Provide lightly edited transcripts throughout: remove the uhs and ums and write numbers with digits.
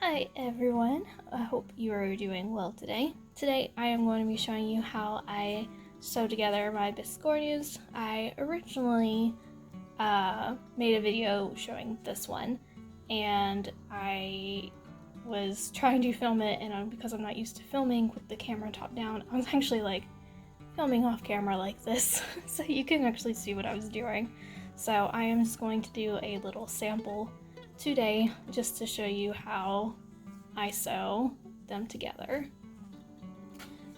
Hi everyone, I hope you are doing well today. Today I am going to be showing you how I sew together my Biscornus. I originally made a video showing this one and I was trying to film it, and because I'm not used to filming with the camera top down, I was actually like filming off camera like this so you can actually see what I was doing. So I am just going to do a little sample today just to show you how I sew them together.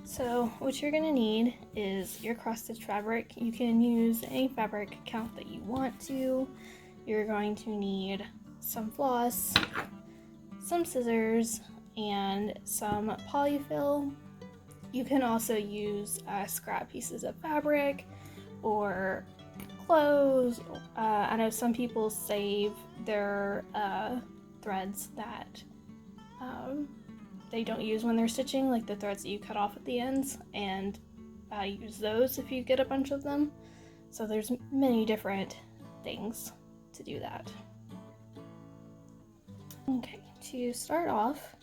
So what you're gonna need is your cross stitch fabric. You can use any fabric count that you want to. You're going to need some floss, some scissors, and some polyfill. You can also use scrap pieces of fabric or clothes. I know some people save their threads that they don't use when they're stitching, like the threads that you cut off at the ends, and use those if you get a bunch of them. So there's many different things to do that. Okay, to start off,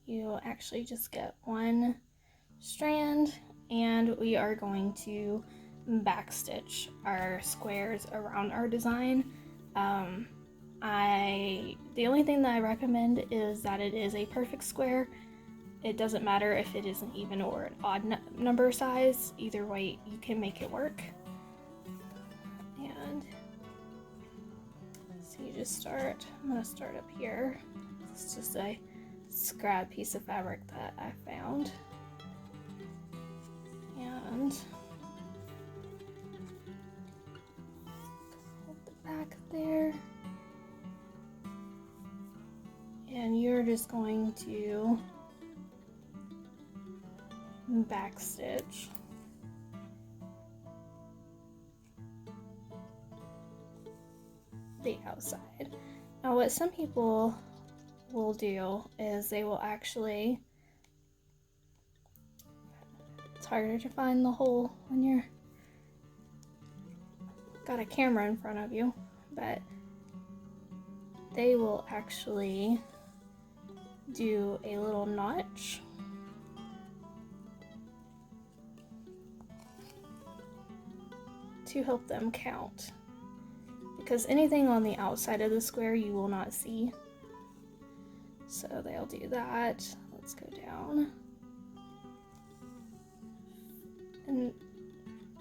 you actually just get one strand, and we are going to backstitch our squares around our design. The only thing that I recommend is that it is a perfect square. It doesn't matter if it is an even or an odd number size. Either way, you can make it work. And so you just start, I'm going to start up here. It's just a scrap piece of fabric that I found. And hold the back there. And you're just going to backstitch the outside. Now what some people will do is they will actually, it's harder to find the hole when you're got a camera in front of you, but they will actually do a little notch to help them count, because anything on the outside of the square you will not see. So they'll do that. Let's go down. And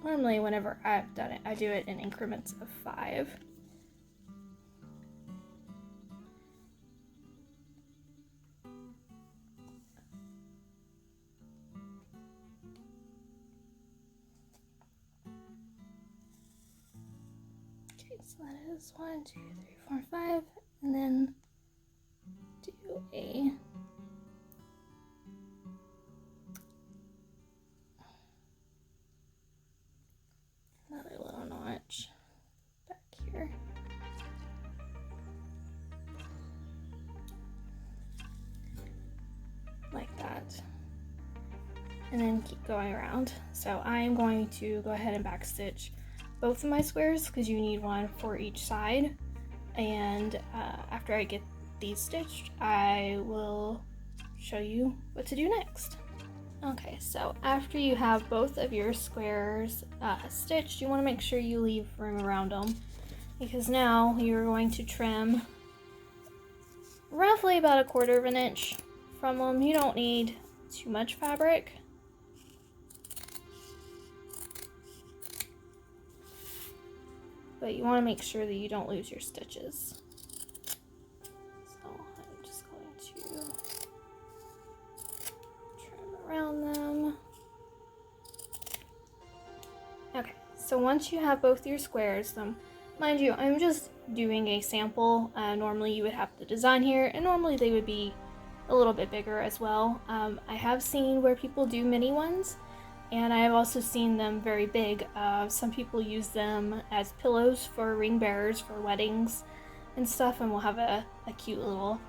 normally whenever I've done it, I do it in increments of 5. So that is 1, 2, 3, 4, 5, and then do another little notch back here. Like that. And then keep going around. So I'm going to go ahead and backstitch both of my squares because you need one for each side, and after I get these stitched I will show you what to do next. Okay, so after you have both of your squares stitched, you want to make sure you leave room around them, because now you're going to trim roughly about 1/4 inch from them. You don't need too much fabric. But you want to make sure that you don't lose your stitches. So I'm just going to trim around them. Okay, so once you have both your squares, mind you, I'm just doing a sample. Normally you would have the design here, and normally they would be a little bit bigger as well. I have seen where people do mini ones, and I have also seen them very big. Some people use them as pillows for ring bearers for weddings and stuff, and we'll have a cute little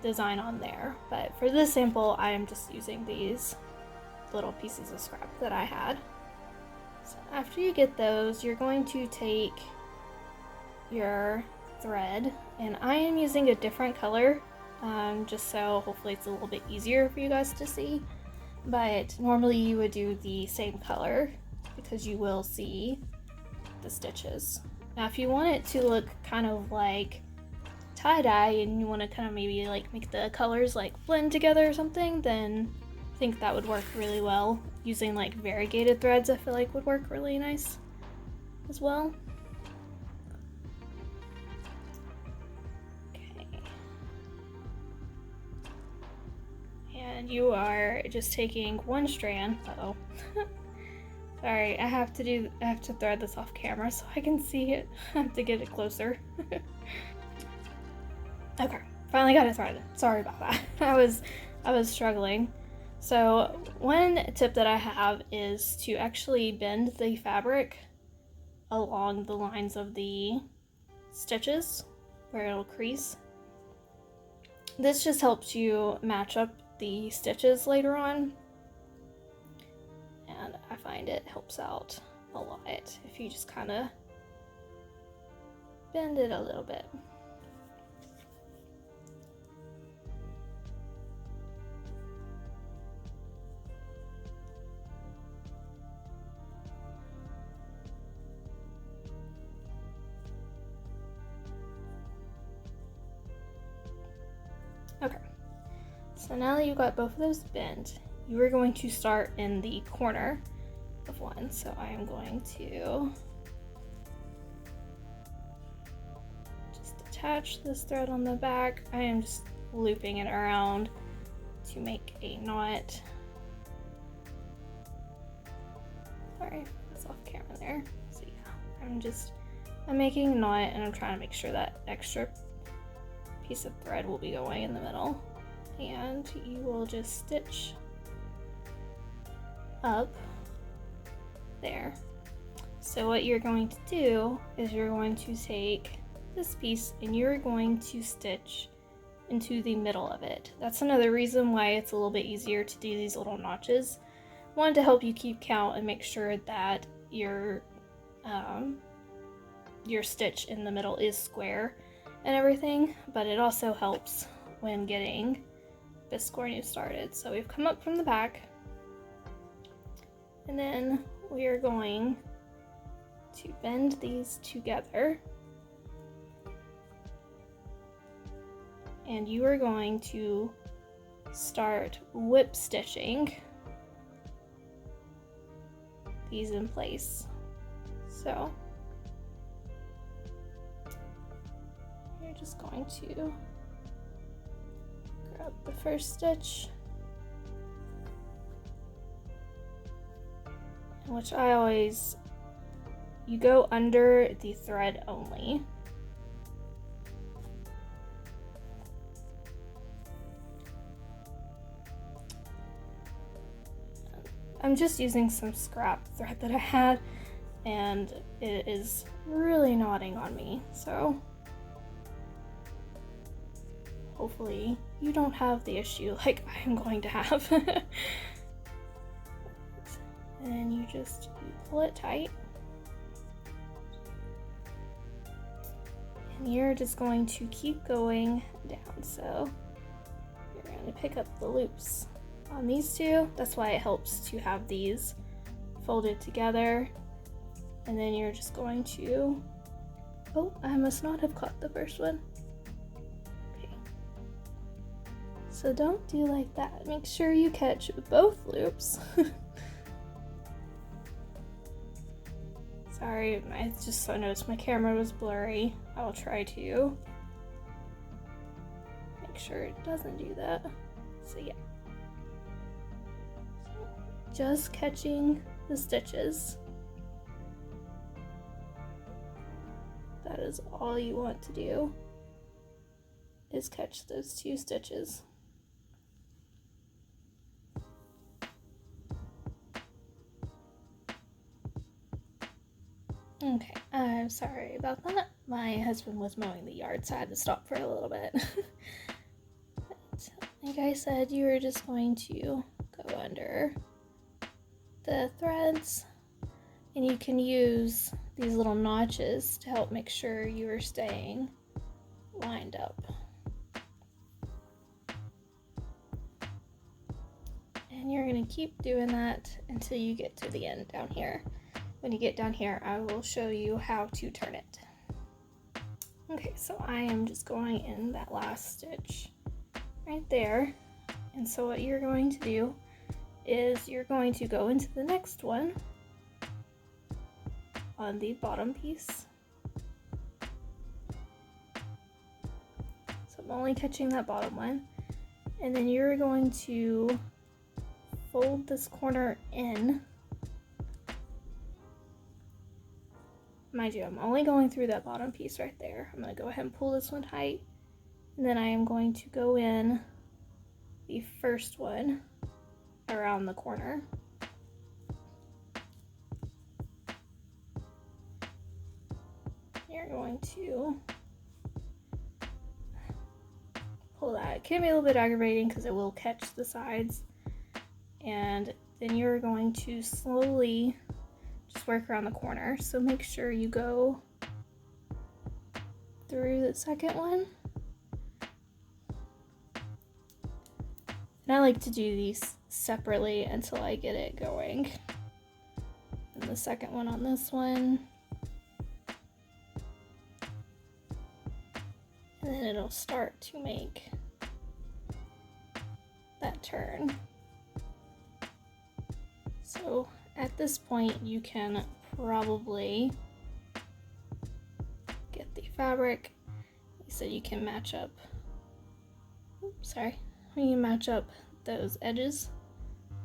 design on there. But for this sample, I am just using these little pieces of scrap that I had. So after you get those, you're going to take your thread, and I am using a different color just so hopefully it's a little bit easier for you guys to see. But normally you would do the same color because you will see the stitches. Now if you want it to look kind of like tie-dye and you want to kind of maybe like make the colors like blend together or something, then I think that would work really well. Using like variegated threads I feel like would work really nice as well. Okay. And you are just taking one strand. Uh-oh. Sorry, I have to thread this off camera so I can see it. I have to get it closer. Okay, finally got it threaded. Sorry about that. I was struggling. So one tip that I have is to actually bend the fabric along the lines of the stitches where it'll crease. This just helps you match up the stitches later on, and I find it helps out a lot if you just kind of bend it a little bit. Okay, so now that you've got both of those bent, you are going to start in the corner of one. So I am going to just attach this thread on the back. I am just looping it around to make a knot. Sorry, that's off camera there. So yeah, I'm making a knot and I'm trying to make sure that extra piece of thread will be going in the middle, and you will just stitch up there. So what you're going to do is you're going to take this piece and you're going to stitch into the middle of it. That's another reason why it's a little bit easier to do these little notches. One, to help you keep count and make sure that your stitch in the middle is square and everything, but it also helps when getting Biscornu started. So we've come up from the back, and then we are going to bend these together, and you are going to start whip stitching these in place. So you're just going to grab the first stitch, which you go under the thread only. I'm just using some scrap thread that I had, and it is really knotting on me, so hopefully you don't have the issue like I'm going to have. And you pull it tight, and you're just going to keep going down. So you're going to pick up the loops on these two. That's why it helps to have these folded together. And then you're just going to, oh, I must not have caught the first one. Okay. So don't do like that. Make sure you catch both loops. Sorry, I just noticed my camera was blurry. I will try to make sure it doesn't do that. So yeah. Just catching the stitches. That is all you want to do, is catch those two stitches. Okay, I'm sorry about that. My husband was mowing the yard, so I had to stop for a little bit. But like I said, you are just going to go under the threads, and you can use these little notches to help make sure you are staying lined up. And you're going to keep doing that until you get to the end down here. When you get down here, I will show you how to turn it. Okay, so I am just going in that last stitch right there. And so what you're going to do is you're going to go into the next one on the bottom piece. So I'm only catching that bottom one. And then you're going to fold this corner in. Mind you, I'm only going through that bottom piece right there. I'm going to go ahead and pull this one tight, and then I am going to go in the first one around the corner. You're going to pull that. It can be a little bit aggravating because it will catch the sides, and then you're going to slowly just work around the corner. So make sure you go through the second one. And I like to do these separately until I get it going. And the second one on this one. And then it'll start to make that turn. So at this point, you can probably get the fabric. So you can match up, oops, sorry. You can match up those edges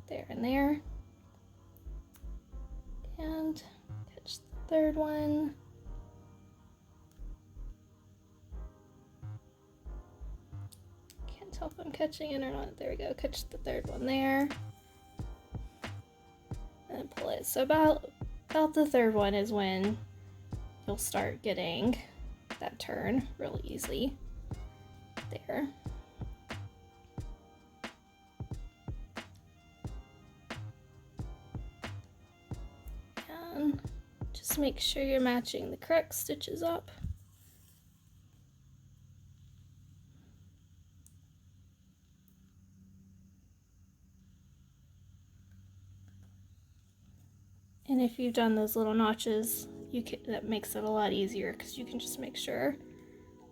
there and there. And catch the third one. Can't tell if I'm catching it or not. There we go, catch the third one there. And pull it. So about the third one is when you'll start getting that turn really easily there. And just make sure you're matching the correct stitches up. And if you've done those little notches, that makes it a lot easier because you can just make sure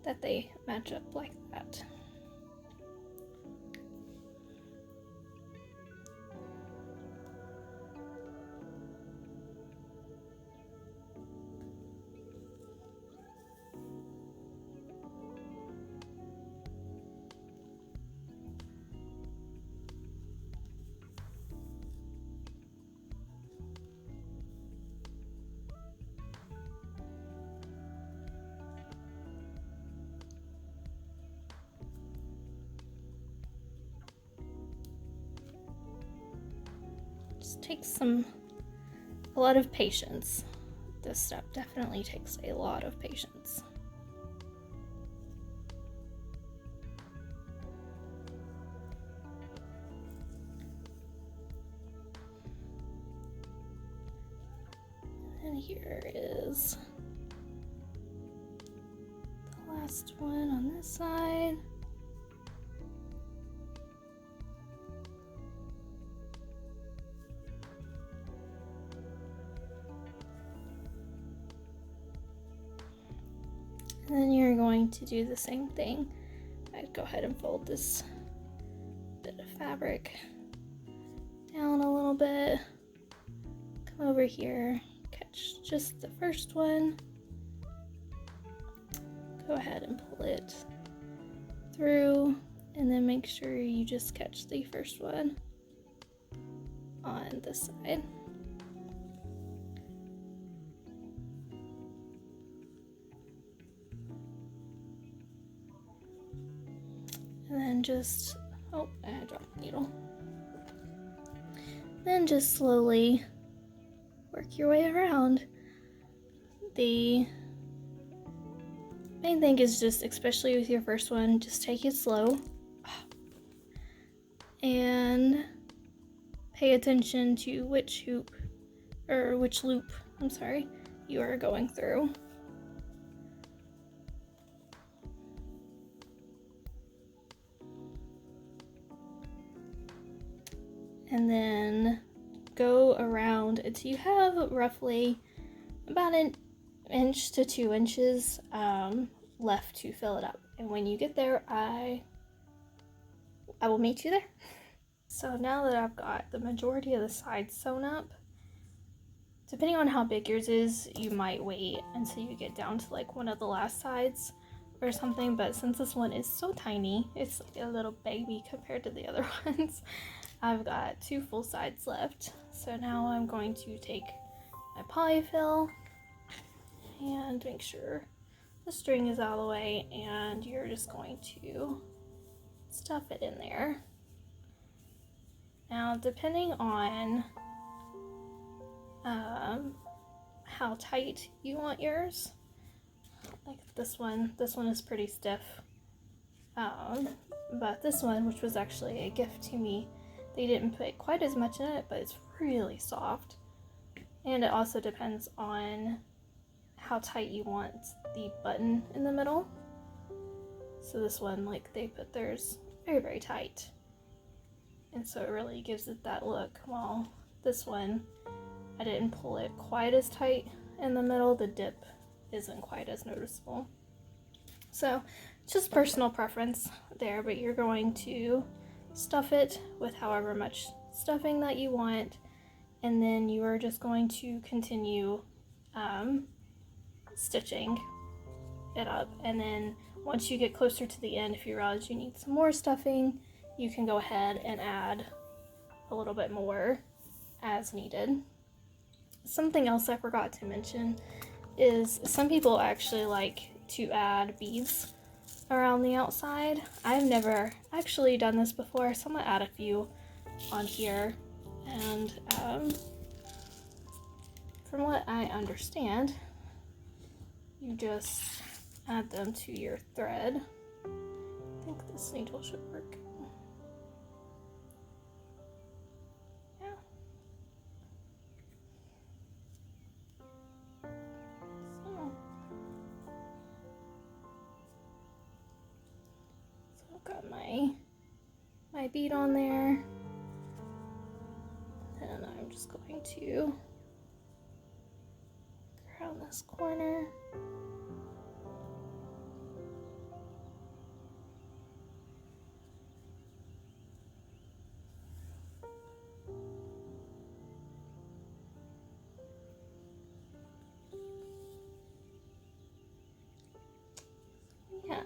that they match up like that. Takes a lot of patience. This step definitely takes a lot of patience. And here is the last one on this side. And then you're going to do the same thing. I'd go ahead and fold this bit of fabric down a little bit. Come over here, catch just the first one. Go ahead and pull it through, and then make sure you just catch the first one on this side. And then just, oh, I dropped the needle. Then just slowly work your way around. The main thing is just, especially with your first one, just take it slow. And pay attention to which loop, I'm sorry, you are going through. and then go around until you have roughly about an inch to 2 inches left to fill it up. And when you get there, I will meet you there. So now that I've got the majority of the sides sewn up, depending on how big yours is, you might wait until you get down to like one of the last sides or something, but since this one is so tiny, it's like a little baby compared to the other ones, I've got 2 full sides left. So now I'm going to take my polyfill and make sure the string is out of the way, and you're just going to stuff it in there. Now, depending on how tight you want yours, like this one is pretty stiff, but this one, which was actually a gift to me, they didn't put quite as much in it, but it's really soft. And it also depends on how tight you want the button in the middle. So this one, like, they put theirs very, very tight, and so it really gives it that look, while this one, I didn't pull it quite as tight in the middle. The dip isn't quite as noticeable. So just personal preference there, but you're going to stuff it with however much stuffing that you want, and then you are just going to continue stitching it up. And then once you get closer to the end, if you realize you need some more stuffing, you can go ahead and add a little bit more as needed. Something else I forgot to mention is some people actually like to add beads around the outside. I've never actually done this before, so I'm gonna add a few on here. And from what I understand, you just add them to your thread. I think this needle should work. Yeah. So I've got my bead on there, and I'm just going to around this corner. Yeah.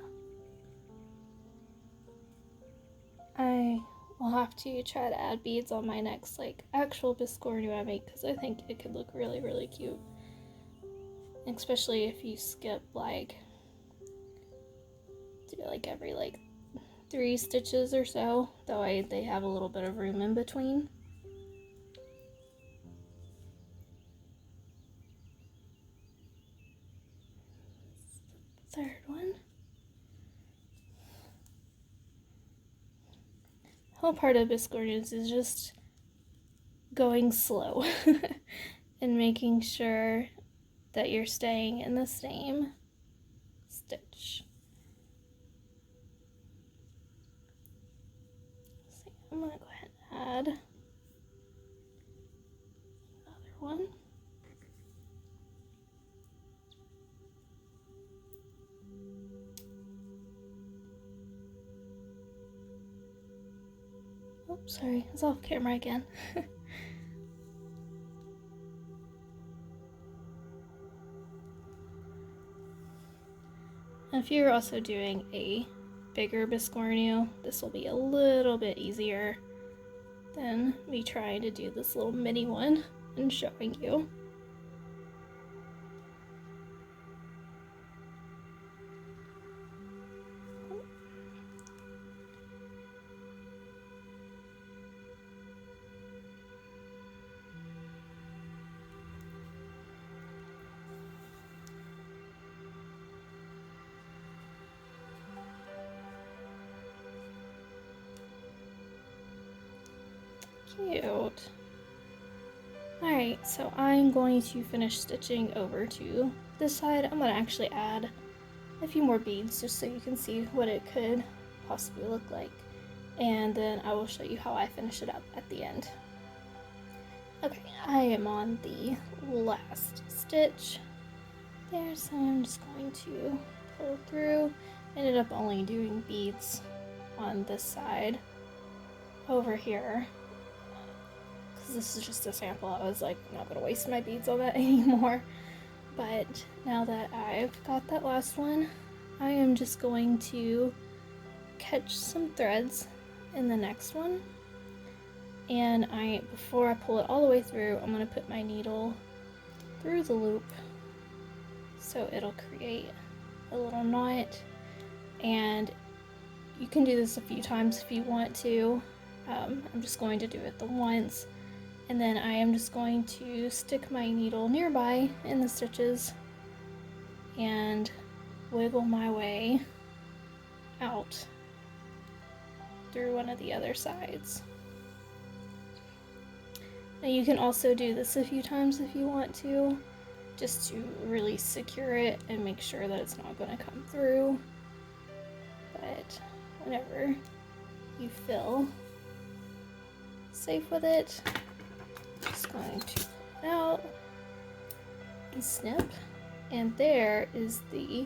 I will have to try to add beads on my next like actual Biscornu I make, because I think it could look really, really cute. Especially if you skip like every like 3 stitches or so. That way they have a little bit of room in between. Third one. The whole part of Biscornus is just going slow and making sure that you're staying in the same stitch. So I'm gonna go ahead and add another one. Oops, sorry, it's off camera again. If you're also doing a bigger Biscornu, this will be a little bit easier than me trying to do this little mini one and showing you. Cute. Alright, so I'm going to finish stitching over to this side. I'm going to actually add a few more beads just so you can see what it could possibly look like. and then I will show you how I finish it up at the end. Okay, I am on the last stitch there, so I'm just going to pull through. Ended up only doing beads on this side over here, because this is just a sample. I was like, I'm not gonna waste my beads on that anymore. But now that I've got that last one, I am just going to catch some threads in the next one. And before I pull it all the way through, I'm going to put my needle through the loop so it'll create a little knot. And you can do this a few times if you want to. I'm just going to do it the once, and then I am just going to stick my needle nearby in the stitches and wiggle my way out through one of the other sides. Now you can also do this a few times if you want to, just to really secure it and make sure that it's not going to come through. But whenever you feel safe with it, I'm just going to pull it out and snip. And there is the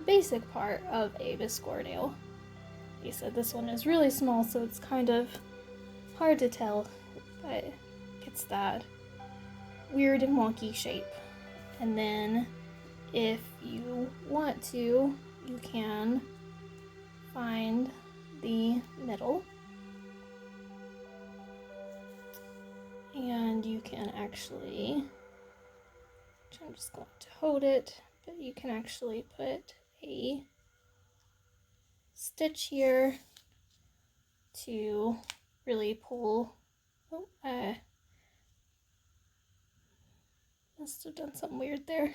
basic part of a Biscornu. Like I said, this one is really small, so it's kind of hard to tell, but it's that weird and wonky shape. And then if you want to, you can find the middle, and you can actually, I'm just going to hold it, but you can actually put a stitch here to really pull. Oh, I must have done something weird there.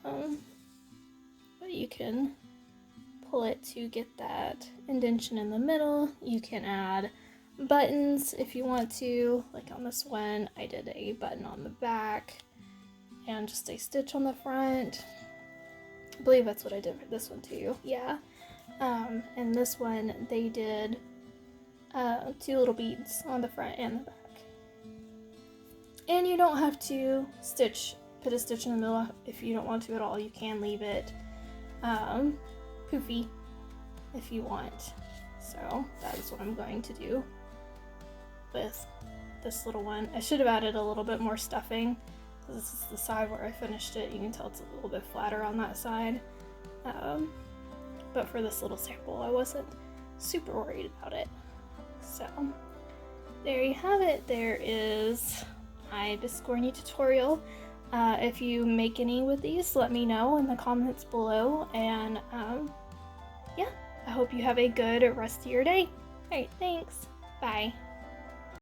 But you can pull it to get that indentation in the middle. You can add buttons if you want to, like on this one I did a button on the back and just a stitch on the front. I believe that's what I did for this one too, yeah. And this one they did 2 little beads on the front and the back. And you don't have to put a stitch in the middle if you don't want to at all. You can leave it poofy if you want. So that is what I'm going to do with this little one. I should have added a little bit more stuffing, because this is the side where I finished it. You can tell it's a little bit flatter on that side. But for this little sample, I wasn't super worried about it. So there you have it. There is my Biscornu tutorial. If you make any with these, let me know in the comments below. And yeah, I hope you have a good rest of your day. Alright, thanks. Bye.